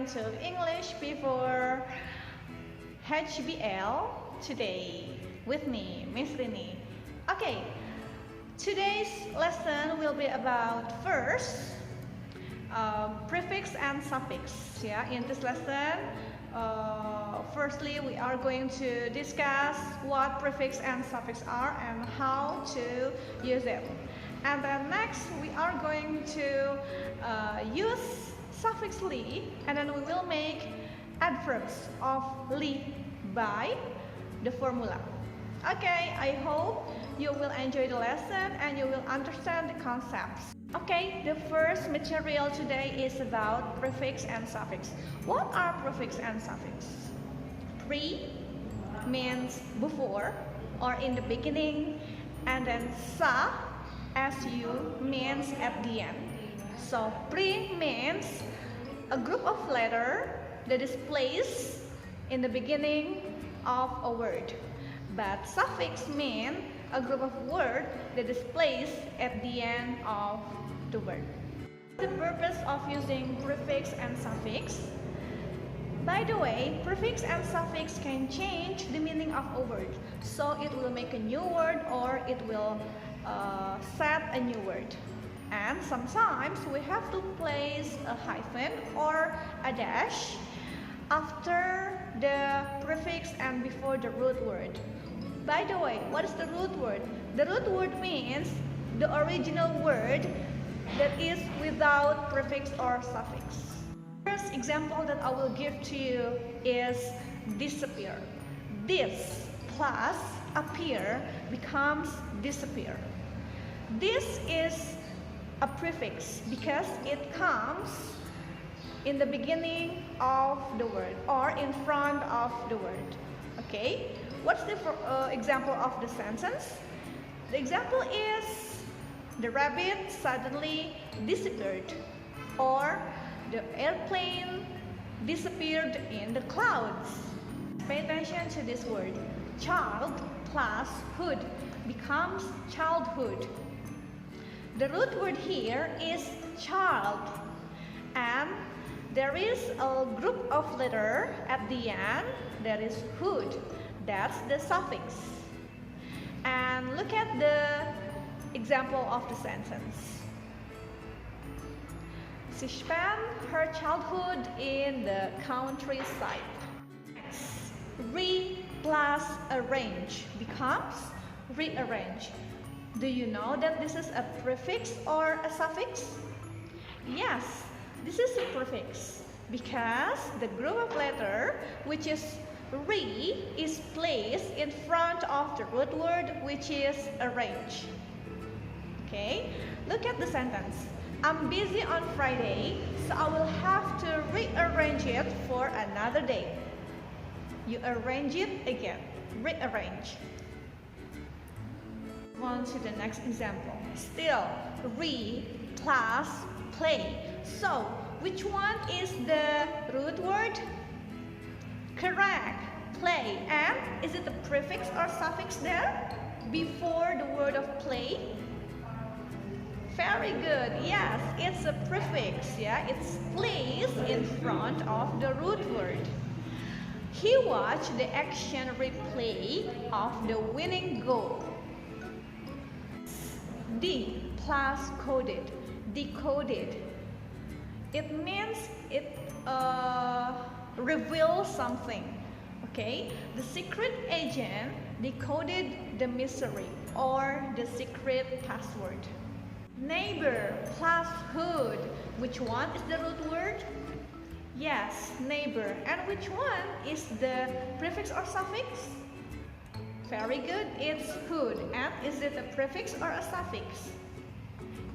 welcome to English before HBL today with me, Miss Rini. Okay, today's lesson will be about first prefix and suffix. Yeah, in this lesson, firstly we are going to discuss what prefix and suffix are and how to use it. And then next we are going to use suffix li, and then we will make adverbs of li by the formula. Okay, I hope you will enjoy the lesson and you will understand the concepts. Okay, the first material today is about prefix and suffix. What are prefix and suffix? Pre means before or in the beginning, and then sa, su, means at the end. So pre means a group of letters that is placed in the beginning of a word. But suffix means a group of words that is placed at the end of the word. The purpose of using prefix and suffix. By the way, prefix and suffix can change the meaning of a word. So it will make a new word or it will set a new word. And sometimes we have to place a hyphen or a dash after the prefix and before the root word. By the way, what is the root word? The root word means the original word that is without prefix or suffix. First example that I will give to you is disappear. This plus appear becomes disappear. This is a prefix because it comes in the beginning of the word or in front of the word. Okay, what's the example of the sentence? The example is the rabbit suddenly disappeared, or the airplane disappeared in the clouds. Pay attention to this word. Child plus hood becomes childhood. The root word here is child, and there is a group of letters at the end that is hood. That's the suffix. And look at the example of the sentence. She spent her childhood in the countryside. Re plus arrange becomes rearrange. Do you know that this is a prefix or a suffix? Yes, this is a prefix because the group of letters, which is re, is placed in front of the root word, which is arrange. Okay, look at the sentence. I'm busy on Friday, so I will have to rearrange it for another day. You arrange it again, rearrange. On to the next example. Still, re plus play. So, which one is the root word? Correct, play. And is it a prefix or suffix there before the word of play? Very good. Yes, it's a prefix. Yeah, it's placed in front of the root word. He watched the action replay of the winning goal. D plus coded, decoded. It means it reveals something. Okay, the secret agent decoded the mystery or the secret password. Neighbor plus hood. Which one is the root word? Yes, neighbor. And which one is the prefix or suffix? Very good, it's hood. And is it a prefix or a suffix?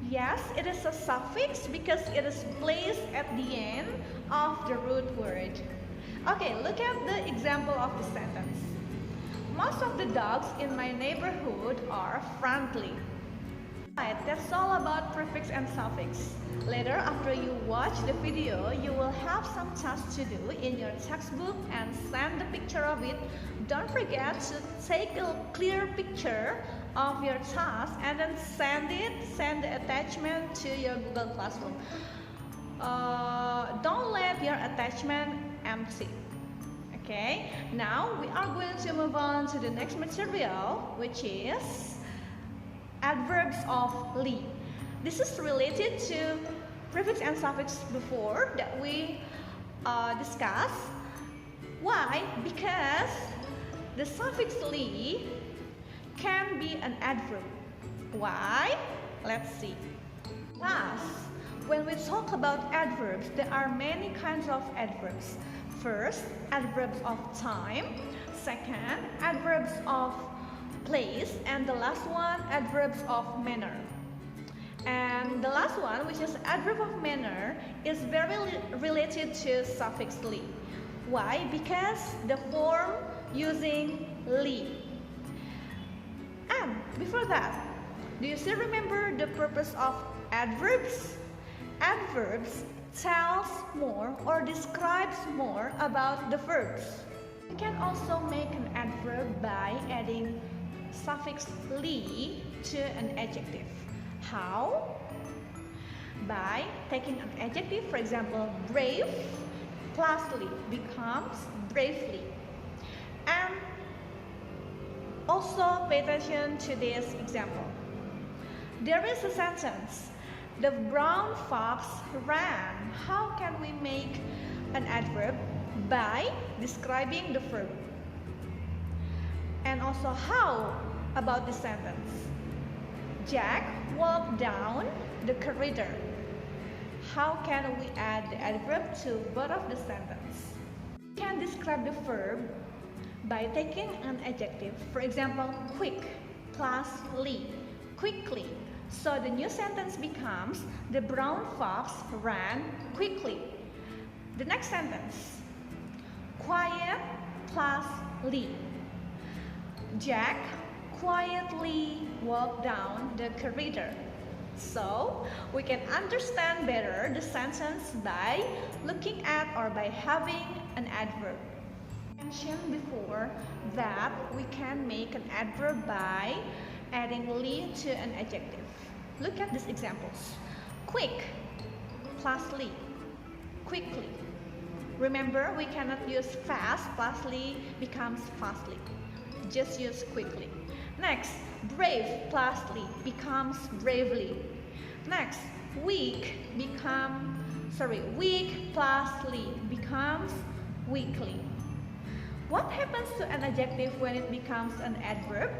Yes, it is a suffix because it is placed at the end of the root word. Okay, look at the example of the sentence. Most of the dogs in my neighborhood are friendly. Right, that's all about prefix and suffix. Later, after you watch the video, you will have some tasks to do in your textbook and send the picture of it. Don't forget to take a clear picture of your task and then send the attachment to your Google Classroom. don't leave your attachment empty. Okay, now we are going to move on to the next material, which is adverbs of li. This is related to prefix and suffix before that we discussed. Why? Because the suffix li can be an adverb. Why? Let's see. Thus, when we talk about adverbs, there are many kinds of adverbs. First, adverbs of time. Second, adverbs of place. And the last one, adverbs of manner. And the last one, which is adverb of manner, is very related to suffix li. Why? Because the form using li. And before that, do you still remember the purpose of adverbs? Adverbs tells more or describes more about the verbs. We can also make an adverb by adding suffix li to an adjective. How? By taking an adjective, for example, brave plus li becomes bravely. And also pay attention to this example. There is a sentence. The brown fox ran. How can we make an adverb? By describing the verb. And also, how about this sentence? Jack walked down the corridor. How can we add the adverb to both of the sentence? We can describe the verb by taking an adjective. For example, quick plus li, quickly. So the new sentence becomes, the brown fox ran quickly. The next sentence, quiet plus li. Jack quietly walked down the corridor. So we can understand better the sentence by looking at or by having an adverb. I mentioned before that we can make an adverb by adding li to an adjective. Look at these examples. Quick plus li, quickly. Remember, we cannot use fast plus li becomes fastly. Just use quickly. Next, brave plus li becomes bravely. Next, weak plus li becomes weakly. What happens to an adjective when it becomes an adverb?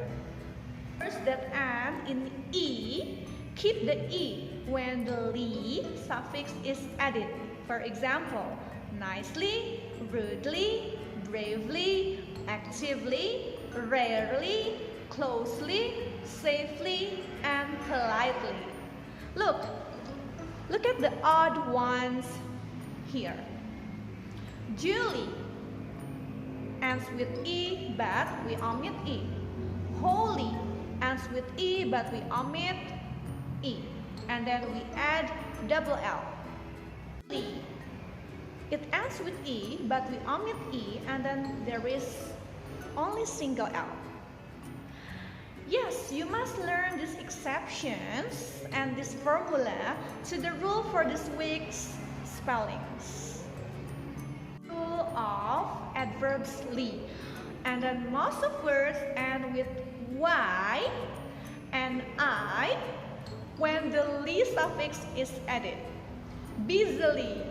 First, that end in e, keep the e when the li suffix is added. For example, nicely, rudely, bravely, actively, rarely, closely, safely, and politely. Look at the odd ones here. Julie ends with e, but we omit e. Holy ends with e, but we omit e. And then we add double L. It ends with e, but we omit e, and then there is only single L. Yes, you must learn these exceptions and this formula to the rule for this week's spellings. Rule of adverbs li. And then most of words end with y and I when the li suffix is added. Busily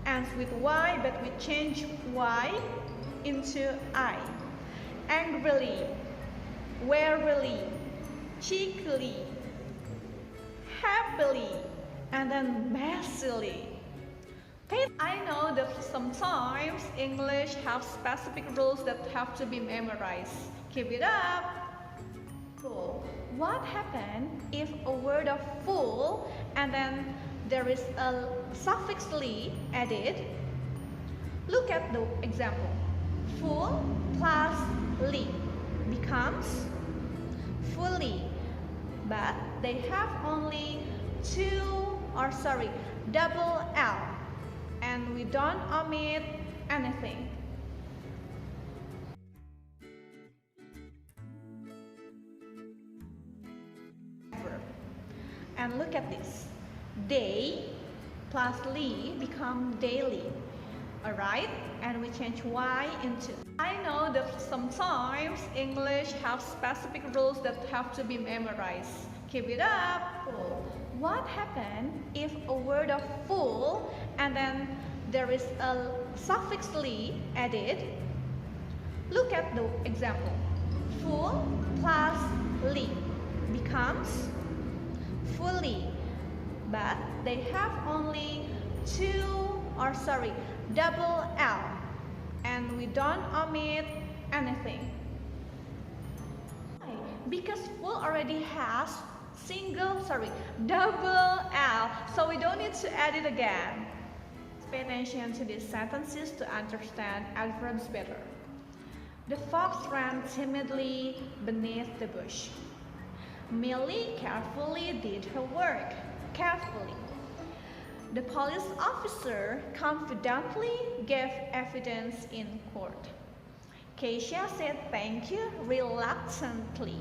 ends with y, but we change y into I. Angrily, warily, cheekily, happily, and then messily. I know that sometimes English have specific rules that have to be memorized. Keep it up. Cool. What happens if a word of full and then there is a suffix li added? Look at the example. Full plus li becomes fully, but they have only double L, and we don't omit anything. And look at this. They plus li become daily. Alright, and we change y into. I know that sometimes English have specific rules that have to be memorized. Keep it up. What happens if a word of full and then there is a suffix li added? Look at the example. Full plus li becomes fully, but they have only double L, and we don't omit anything. Because full already has double L, so we don't need to add it again. Pay attention to these sentences to understand adverbs better. The fox ran timidly beneath the bush. Millie carefully did her work. Carefully. The police officer confidently gave evidence in court. Keisha said thank you reluctantly.